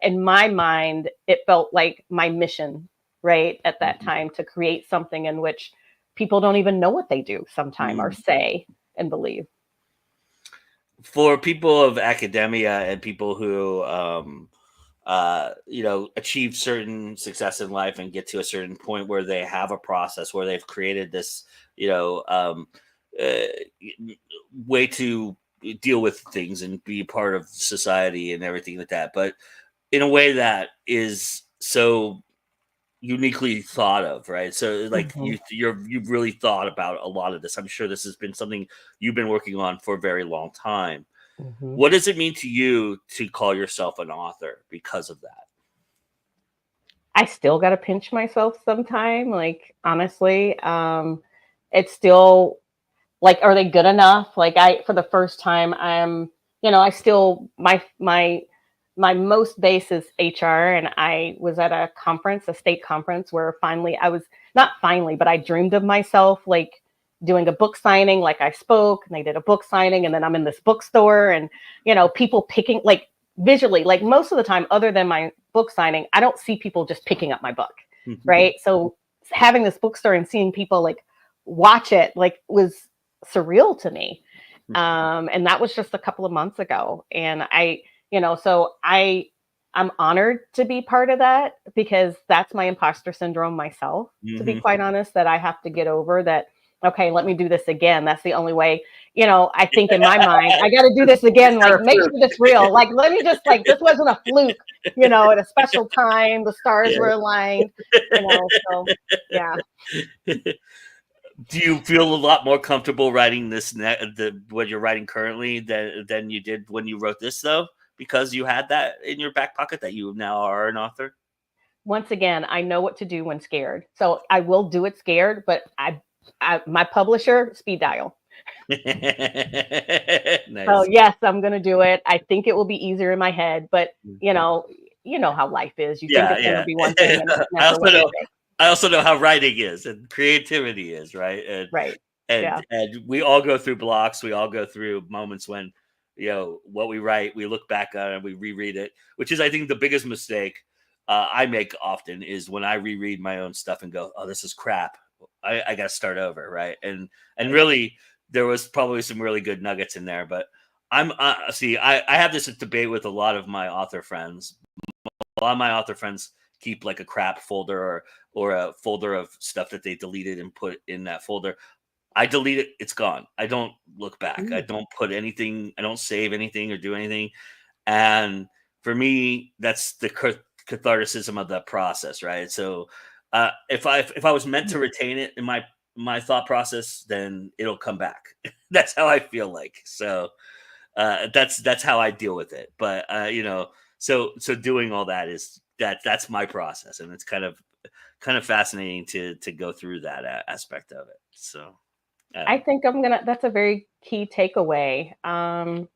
in my mind, it felt like my mission, right, at that time, to create something in which people don't even know what they do sometimes or say and believe. For people of academia and people who, achieve certain success in life and get to a certain point where they have a process where they've created this, way to deal with things and be part of society and everything like that. But in a way that is so uniquely thought of, right? So like you've really thought about a lot of this. I'm sure this has been something you've been working on for a very long time. What does it mean to you to call yourself an author because of that? I still got to pinch myself sometime. Like, honestly, it's still like, are they good enough? Like, for the first time, I still, my most base is HR. And I was at a conference, a state conference, where but I dreamed of myself, like, doing a book signing, like I spoke, and they did a book signing, and then I'm in this bookstore, and, people picking, like, visually, like, most of the time, other than my book signing, I don't see people just picking up my book, right? So having this bookstore and seeing people, like, watch it, like, was surreal to me. And that was just a couple of months ago. And I'm honored to be part of that, because that's my imposter syndrome myself, to be quite honest, that I have to get over that. Okay, let me do this again. That's the only way, I think in my mind, I got to do this again. Like, make sure this real. Like, let me just, like, this wasn't a fluke, at a special time, the stars were aligned, so yeah. Do you feel a lot more comfortable writing what you're writing currently than you did when you wrote this, though? Because you had that in your back pocket that you now are an author? Once again, I know what to do when scared. So I will do it scared, but my publisher, speed dial. Nice. So yes, I'm going to do it. I think it will be easier in my head, but you know how life is. You think it's going to be one thing, and it's never what you think. I also know how writing is and creativity is, right? And, right. And we all go through blocks. We all go through moments when, what we write, we look back on it, we reread it, which is, I think, the biggest mistake I make often is when I reread my own stuff and go, oh, this is crap. I got to start over, right? And really, there was probably some really good nuggets in there. But I have this debate with a lot of my author friends. A lot of my author friends keep like a crap folder or a folder of stuff that they deleted and put in that folder. I delete it. It's gone. I don't look back. I don't put anything. I don't save anything or do anything. And for me, that's the catharticism of that process, right? So if I was meant to retain it in my thought process, then it'll come back. That's how I feel like. So that's how I deal with it. But so doing all that that's my process, and it's kind of fascinating to go through that aspect of it. So I think that's a very key takeaway. I'm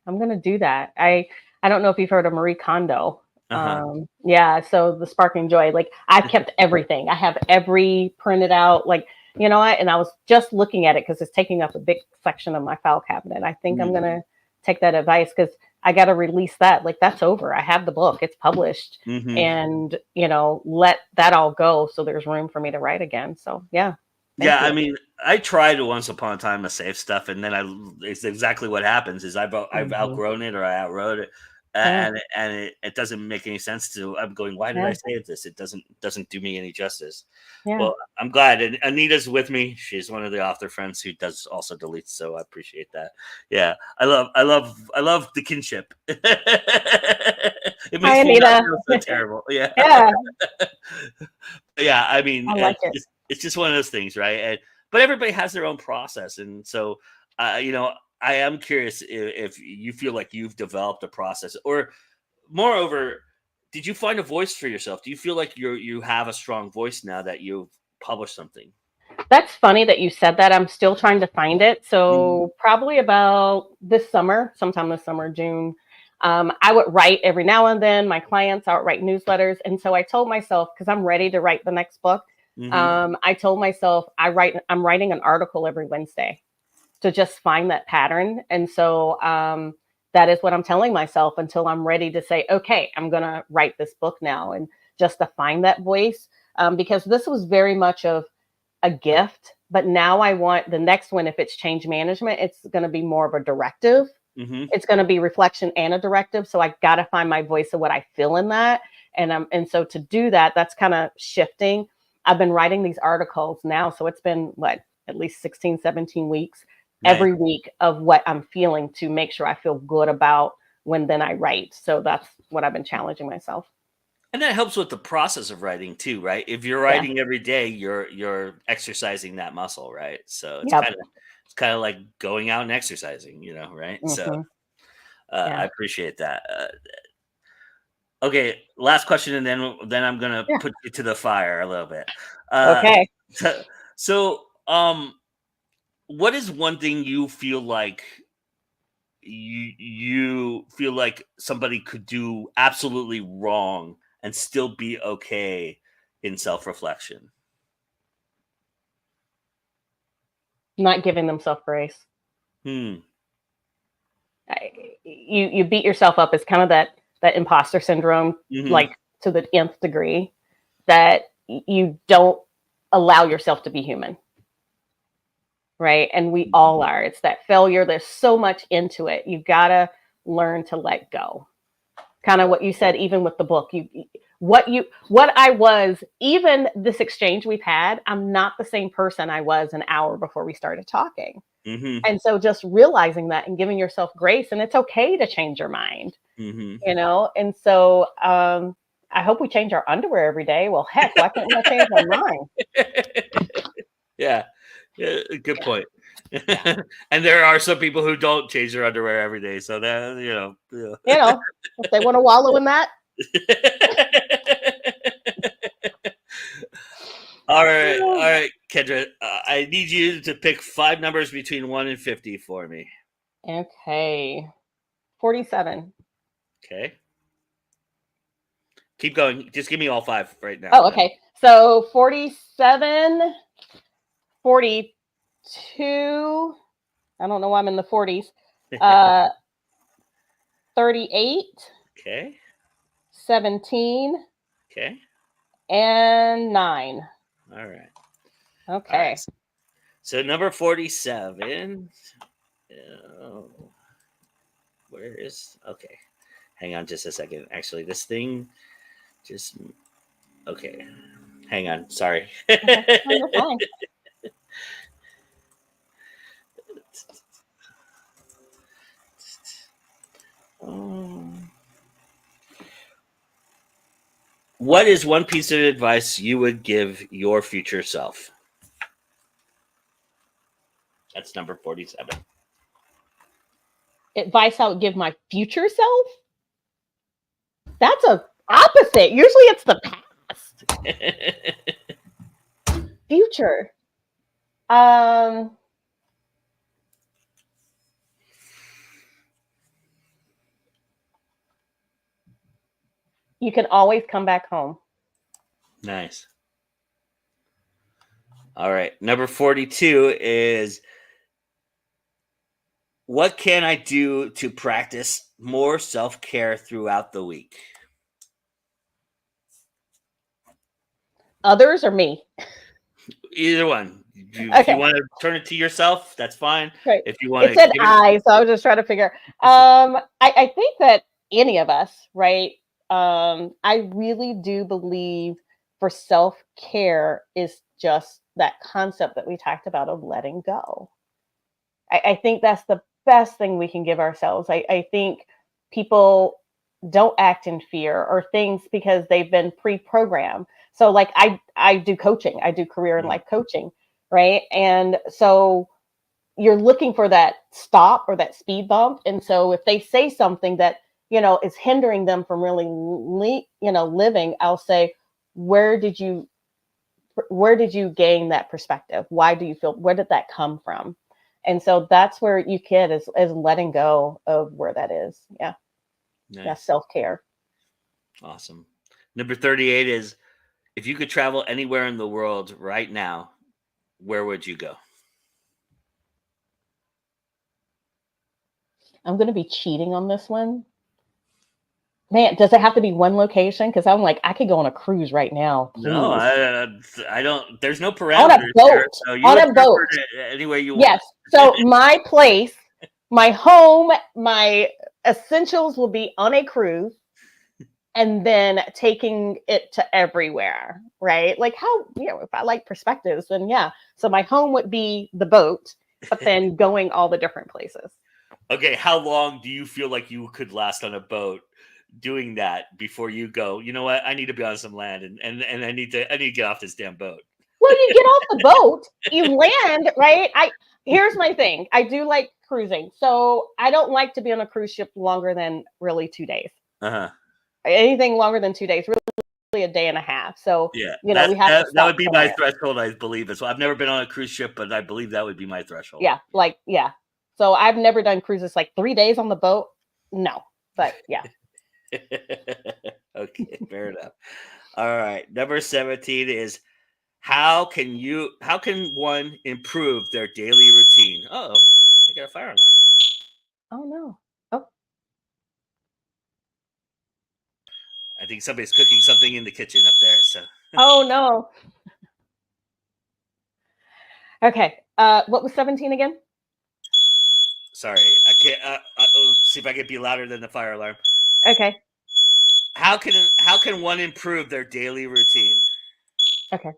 gonna do that. I don't know if you've heard of Marie Kondo. uh-huh. Yeah, so the sparkling joy, like I've kept everything. I have every printed out, like you know what? And I was just looking at it because it's taking up a big section of my file cabinet. I think I'm Mhm. gonna take that advice because I got to release that. Like that's over. I have the book. It's published, Mhm. and let that all go so there's room for me to write again. So yeah, Yeah, thank I you. mean, I tried once upon a time to save stuff, and then it's exactly what happens is I've Hmm. outgrown it or I outwrote it, Yeah, and it doesn't make any sense to. I'm going, why did I yeah, save this? It doesn't do me any justice. yeah. Well, I'm glad, and Anita's with me. She's one of the author friends who does also deletes, so I appreciate that. Yeah, I love the kinship. It Hi, makes me not Anita. feel so terrible. Yeah. Yeah, Yeah, I mean, I like it. it's just one of those things, right? But everybody has their own process, and so I am curious if you feel like you've developed a process, or moreover, did you find a voice for yourself? Do you feel like you have a strong voice now that you've published something? That's funny that you said that. I'm still trying to find it. Mhm. So probably about this summer, sometime this summer, June, I would write every now and then. My clients, I would write newsletters, and so I told myself because I'm ready to write the next book. Mhm. I told myself I'm writing an article every Wednesday to just find that pattern, and so that is what I'm telling myself until I'm ready to say, okay, I'm gonna write this book now, and just to find that voice because this was very much of a gift, but now I want the next one. If it's change management, it's going to be more of a directive. Mhm. It's going to be reflection and a directive. So I got to find my voice of what I feel in that. And so to do that, that's kind of shifting. I've been writing these articles now. So it's been what, at least 16, 17 weeks Nice. every week of what I'm feeling to make sure I feel good about when then I write. So that's what I've been challenging myself. And that helps with the process of writing too, right? If you're Yeah. writing every day, you're exercising that muscle, right? So Yep. it's kind of like going out and exercising, right? So Hmm. I Yeah. appreciate that. Okay, last question, and then I'm gonna Yeah. put you to the fire a little bit. Uh, Okay. so, so, what is one thing you feel like you feel like somebody could do absolutely wrong and still be okay in self reflection? Not giving themselves grace. Hmm. You beat yourself up. It's kind of that imposter syndrome, Hmm. like to the nth degree, that you don't allow yourself to be human, right? And we all are. It's that failure. There's so much into it. You gotta learn to let go. Kind of what you said, even with the book. What I was, even this exchange we've had, I'm not the same person I was an hour before we started talking. Hmm. And so just realizing that and giving yourself grace, and it's okay to change your mind, Hmm. And so I hope we change our underwear every day. Well, heck, why can't we change our mind? Yeah. Yeah, good Yeah. point. Yeah. And there are some people who don't change their underwear every day, so that You know, if they want to wallow in that. All right, Kendra. I need you to pick five numbers between 1 and 50 for me. Okay. 47. Okay, keep going. Just give me all five right now. Oh, okay. So 47, 42. I don't know why I'm in the 40s. Uh, 38, Okay. 17, Okay. and 9. All right. All right. Okay. So number 47. Oh, where is? Okay. Hang on just a second. Actually, this thing just okay. Hang on. Sorry. Okay. No, you're fine. What is one piece of advice you would give your future self? That's number 47. Advice I would give my future self? That's a opposite. Usually it's the past. Future. You can always come back home. Nice. All right. Number 42 is, what can I do to practice more self-care throughout the week? Others or me? Either one. If you want to turn it to yourself, that's fine. Right. If you want it said I, so I was just trying to figure. I think that any of us, right? I really do believe for self-care is just that concept that we talked about of letting go. I think that's the best thing we can give ourselves. I think people don't act in fear or things because they've been pre-programmed. So like I do coaching, I do career and life coaching, right? And so you're looking for that stop or that speed bump. And so if they say something that, is hindering them from really, living, I'll say, where did you gain that perspective? Why do you feel, where did that come from? And so that's where you can is letting go of where that is. Yeah. Nice. Yeah. Self-care. Awesome. Number 38 is, if you could travel anywhere in the world right now, where would you go? I'm going to be cheating on this one. Man, does it have to be one location? Because I'm like, I could go on a cruise right now. Please. No, I don't. There's no parameters. On a boat. There, so you on a boat. Anywhere you want. Yes. So my place, my home, my essentials will be on a cruise, and then taking it to everywhere. Right? Like how if I like perspectives, then yeah. So my home would be the boat, but then going all the different places. Okay, how long do you feel like you could last on a boat doing that before you go, you know what, I need to be on some land and I need to get off this damn boat? Well, you get off the boat, you land, right? Here's my thing. I do like cruising. So I don't like to be on a cruise ship longer than really 2 days. Uh-huh. Anything longer than 2 days, really a day and a half. So yeah, we have to that would be my threshold, I believe as well. I've never been on a cruise ship, but I believe that would be my threshold. Yeah. So I've never done cruises like 3 days on the boat. No, but yeah. Okay, fair enough. All right. Number 17 is, how can one improve their daily routine? Oh, I got a fire alarm. Oh no. Oh. I think somebody's cooking something in the kitchen up there. So. Oh no. Okay. What was 17 again? Sorry, I can't. Let's see if I can be louder than the fire alarm. Okay. How can one improve their daily routine? Okay.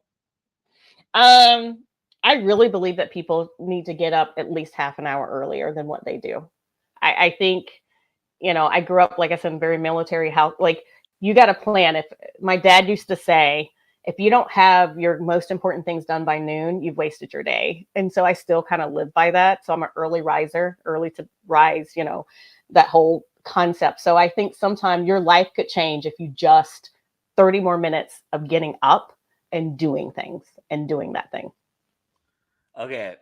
I really believe that people need to get up at least half an hour earlier than what they do. I think, I grew up, like I said, in very military house. Like, you got to plan. If my dad used to say, if you don't have your most important things done by noon, you've wasted your day. And so I still kind of live by that. So I'm an early riser, early to rise, that whole concept. So I think sometime your life could change if you just 30 more minutes of getting up and doing things and doing that thing. Okay.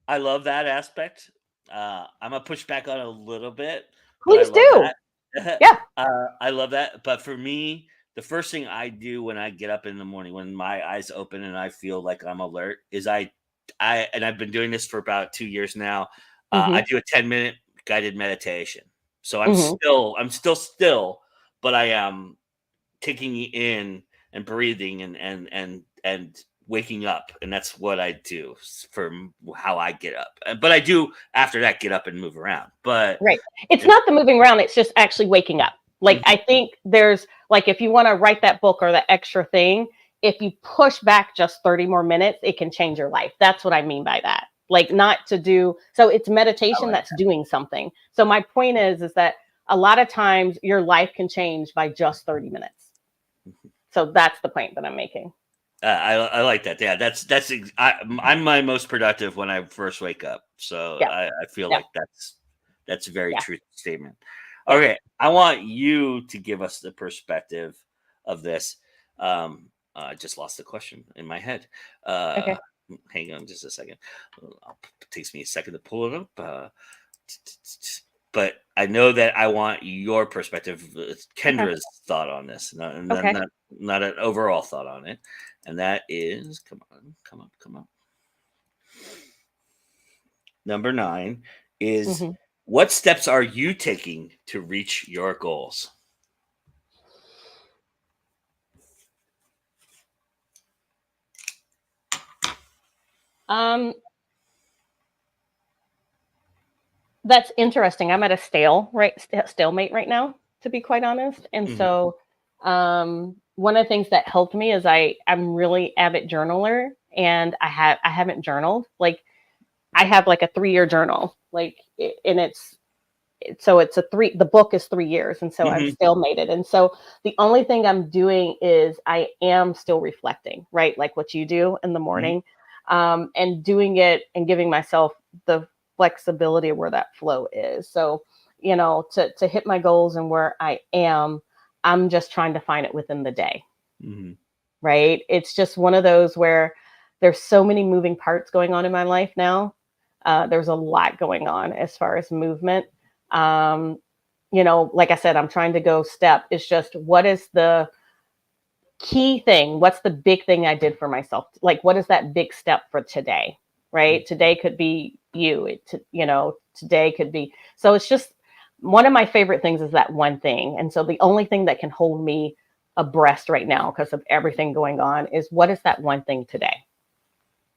I love that aspect. I'm going to push back on it a little bit. Please do. Yeah. I love that. But for me, the first thing I do when I get up in the morning, when my eyes open and I feel like I'm alert, is and I've been doing this for about 2 years now. I do a 10-minute guided meditation. So I'm still, but I am taking in and breathing and waking up. And that's what I do for how I get up. But I do after that, get up and move around. But right. It's not the moving around. It's just actually waking up. Like, I think there's like, if you want to write that book or that extra thing, if you push back just 30 more minutes, it can change your life. That's what I mean by that. Like, not to do. So it's meditation that's doing something. So my point is that a lot of times your life can change by just 30 minutes. So that's the point that I'm making. I like that. Yeah, I'm my most productive when I first wake up. So Yeah. I feel Yeah. like that's a very Yeah. true statement. Yeah. Okay, I want you to give us the perspective of this. I just lost the question in my head. Uh, Okay. hang on just a second. It takes me a second to pull it up. But I know that I want your perspective, Okay. Kendra's thought on this, Okay. not an overall thought on it. And that is, come on. Number 9 is, Hmm. what steps are you taking to reach your goals? Um, that's interesting. I'm at a stalemate right now, to be quite honest. And Mhm, so, one of the things that helped me is I'm really avid journaler, and I haven't journaled. Like I have like a 3-year journal, and it's the book is 3 years, and so I'm mhm, stalemated. And so the only thing I'm doing is I am still reflecting, right? Like what you do in the mhm, morning, and doing it and giving myself the flexibility of where that flow is. So, to hit my goals and where I am, I'm just trying to find it within the day, mhm, right? It's just one of those where there's so many moving parts going on in my life now. There's a lot going on as far as movement. Um, like I said, I'm trying to go step. It's just, what is the key thing? What's the big thing I did for myself? Like, what is that big step for today? mhm, Right? Today could be you. Today could be. So it's just one of my favorite things is that one thing. And so the only thing that can hold me abreast right now, because of everything going on, is what is that one thing today?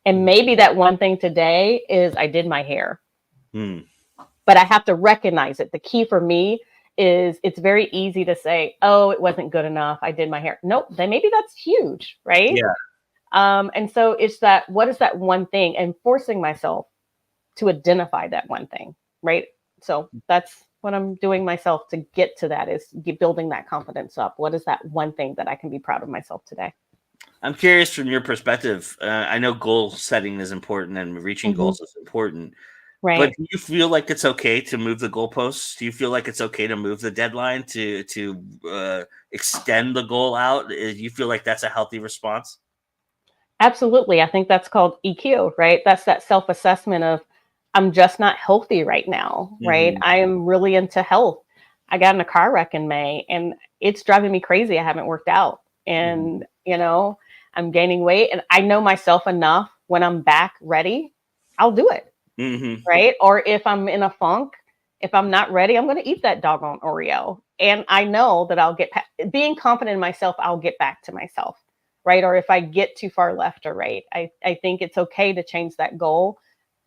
And mhm, maybe that one thing today is I did my hair, mhm. but I have to recognize it. The key for me is it's very easy to say, oh, it wasn't good enough. I did my hair. Nope. Then maybe that's huge. Right. Yeah. And so it's that, what is that one thing, and forcing myself to identify that one thing. Right. So that's what I'm doing myself to get to that, is building that confidence up. What is that one thing that I can be proud of myself today? I'm curious from your perspective. I know goal setting is important and reaching Hmm. goals is important. But Right. do you feel like it's okay to move the goalposts? Do you feel like it's okay to move the deadline to extend the goal out? Do you feel like that's a healthy response? Absolutely. I think that's called EQ, right? That's that self assessment of, I'm just not healthy right now, right? Mhm, I am really into health. I got in a car wreck in May, and it's driving me crazy. I haven't worked out, mhm, and, I'm gaining weight, and I know myself enough. When I'm back ready, I'll do it, mhm, right? Or if I'm in a funk, if I'm not ready, I'm going to eat that doggone Oreo. And I know that being confident in myself, I'll get back to myself, right? Or if I get too far left or right, I think it's okay to change that goal.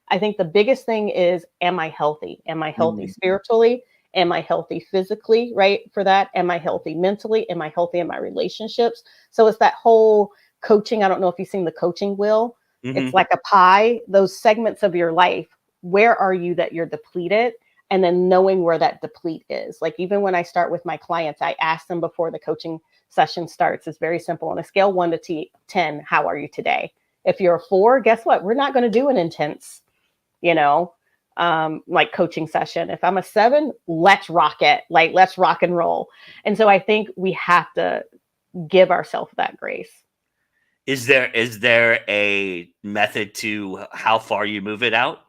I think the biggest thing is, am I healthy? Am I healthy mhm, spiritually? Am I healthy physically, right? For that, am I healthy mentally? Am I healthy in my relationships? So it's that whole coaching. I don't know if you've seen the coaching wheel. It's mhm, like a pie, those segments of your life. Where are you that you're depleted? And then knowing where that deplete is. Like, even when I start with my clients, I ask them before the coaching session starts. It's very simple. On a scale 1 to 10, how are you today? If you're a 4, guess what? We're not going to do an intense, you know, like coaching session. If I'm a 7, let's rock it. Like, let's rock and roll. And so I think we have to give ourselves that grace. Is there a method to how far you move it out?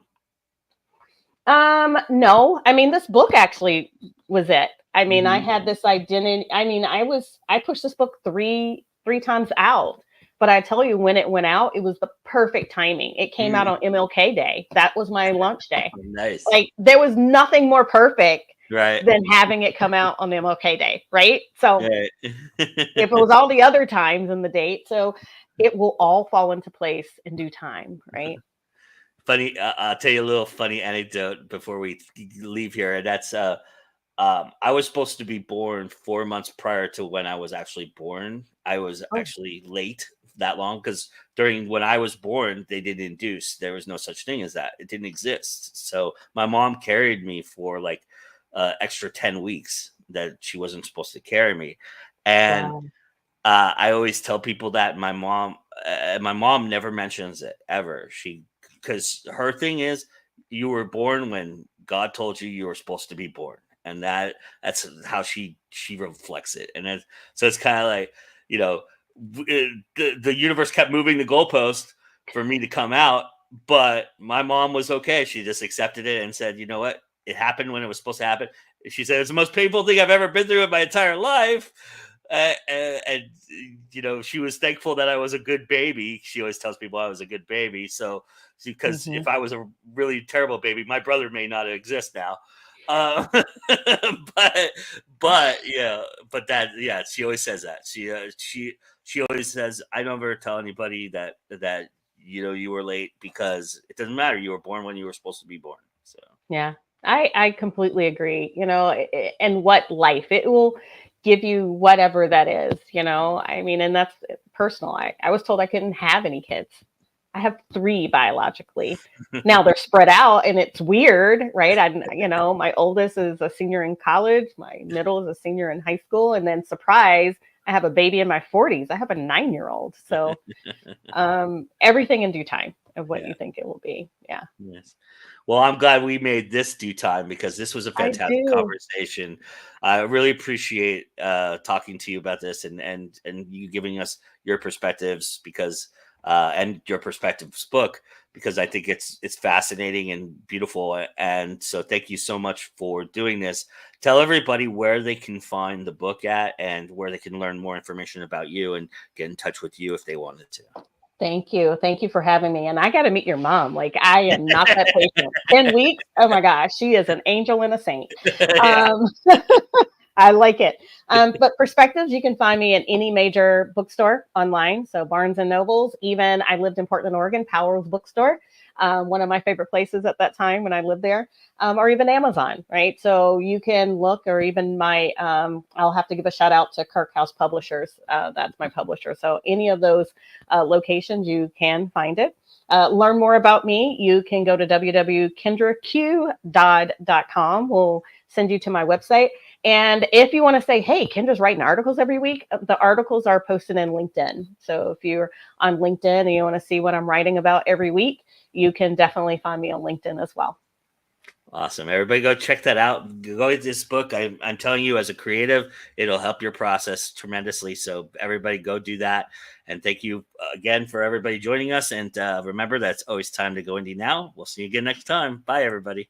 No, I mean, this book actually was it. I mean, I Mhm, had this identity. I mean, I pushed this book three times out. But I tell you, when it went out, it was the perfect timing. It came out mhm. on MLK Day. That was my launch day. Nice. Like, there was nothing more perfect Right. than having it come out on MLK Day, right? So Right. if it was all the other times in the date, so it will all fall into place in due time, right? Funny, I'll tell you a little funny anecdote before we leave here, and that's I was supposed to be born 4 months prior to when I was actually born. I was Oh, actually late that long because during when I was born, they didn't induce. There was no such thing as that. It didn't exist. So my mom carried me for like extra 10 weeks that she wasn't supposed to carry me. And Wow. I always tell people that my mom never mentions it ever. Because her thing is, you were born when God told you were supposed to be born, and that's how she reflects it. And so it's kind of like, you know, the universe kept moving the goalpost for me to come out, but my mom was okay. She just accepted it and said, you know what, it happened when it was supposed to happen. She said it's the most painful thing I've ever been through in my entire life. And you know, she was thankful that I was a good baby. She always tells people I was a good baby. So because Hmm. if I was a really terrible baby, my brother may not exist now. Uh, but yeah, but that, yeah, she always says that. She always says, I never tell anybody that you know you were late, because it doesn't matter. You were born when you were supposed to be born. So Yeah, I completely agree. And what life it will give you, whatever that is. I mean, and that's personal. I was told I couldn't have any kids. I have three biologically. Now they're spread out, and it's weird, right? My oldest is a senior in college, my middle is a senior in high school, and then surprise, I have a baby in my 40s. I have a 9-year-old. So everything in due time of what yeah. you think it will be. Yeah, Yes. Well, I'm glad we made this due time, because this was a I fantastic do. conversation. I really appreciate talking to you about this, and you giving us your perspectives, because and your perspectives book, because I think it's fascinating and beautiful. And so thank you so much for doing this. Tell everybody where they can find the book at, and where they can learn more information about you and get in touch with you if they wanted to. Thank you. Thank you for having me. And I got to meet your mom. Like, I am not that patient. 10 weeks. Oh my gosh. She is an angel and a saint. Yeah. Um, I like it. But Perspectives, you can find me in any major bookstore online. So Barnes and Nobles, even I lived in Portland, Oregon, Powell's bookstore, one of my favorite places at that time when I lived there, or even Amazon, right? So you can look, or even I'll have to give a shout out to Kirk House Publishers. That's my publisher. So any of those locations, you can find it. Learn more about me. You can go to www.kendraqdodd.com. We'll send you to my website. And if you want to say, hey, Kendra's writing articles every week, the articles are posted in LinkedIn. So if you're on LinkedIn and you want to see what I'm writing about every week, you can definitely find me on LinkedIn as well. Awesome. Everybody go check that out. Go get this book. I'm telling you, as a creative, it'll help your process tremendously. So everybody go do that. And thank you again for everybody joining us. And remember, that's always time to go indie now. We'll see you again next time. Bye, everybody.